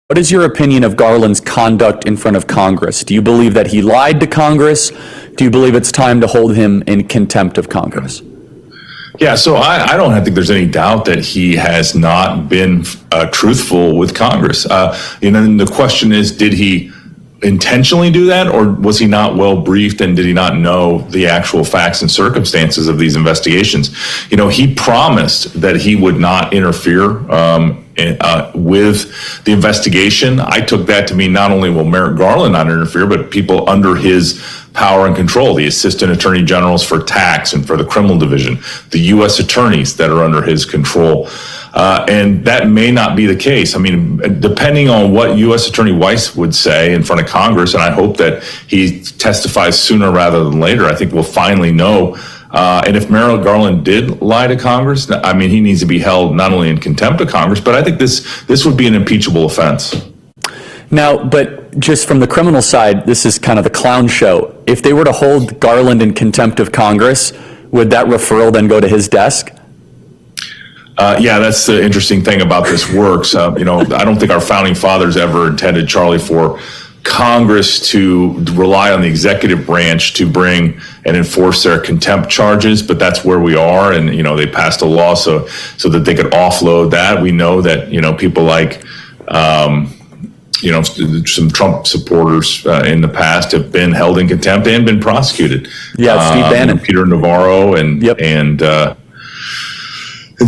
What is your opinion of Garland's conduct in front of Congress? Do you believe that he lied to Congress? Do you believe it's time to hold him in contempt of Congress? Yeah, so I don't think there's any doubt that he has not been truthful with Congress. And the question is, did he intentionally do that, or was he not well briefed, and did he not know the actual facts and circumstances of these investigations? He promised that he would not interfere with the investigation. I took that to mean not only will Merrick Garland not interfere, but people under his power and control, the assistant attorney generals for tax and for the criminal division, the U.S. attorneys that are under his control. And that may not be the case. I mean, depending on what U.S. Attorney Weiss would say in front of Congress, and I hope that he testifies sooner rather than later, I think we'll finally know. And if Merrick Garland did lie to Congress, I mean, he needs to be held not only in contempt of Congress, but I think this would be an impeachable offense. Now, but just from the criminal side, this is kind of the clown show. If they were to hold Garland in contempt of Congress, would that referral then go to his desk? Yeah, that's the interesting thing about this works. I don't think our founding fathers ever intended, Charlie, for Congress to rely on the executive branch to bring and enforce their contempt charges, but that's where we are. And, they passed a law so that they could offload that. We know that, people like, some Trump supporters in the past have been held in contempt and been prosecuted. Yeah, Steve Bannon, Peter Navarro, and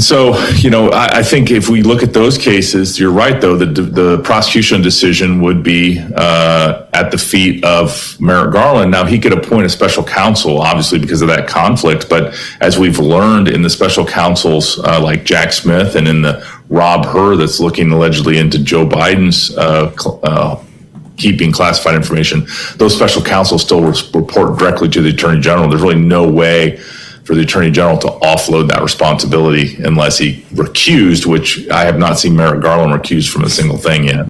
so, I think if we look at those cases, you're right, though, the prosecution decision would be at the feet of Merrick Garland. Now, he could appoint a special counsel, obviously, because of that conflict. But as we've learned in the special counsels like Jack Smith and in the Rob Hur that's looking allegedly into Joe Biden's keeping classified information, those special counsels still report directly to the Attorney General. There's really no way for the Attorney General to offload that responsibility unless he recused, which I have not seen Merrick Garland recused from a single thing yet.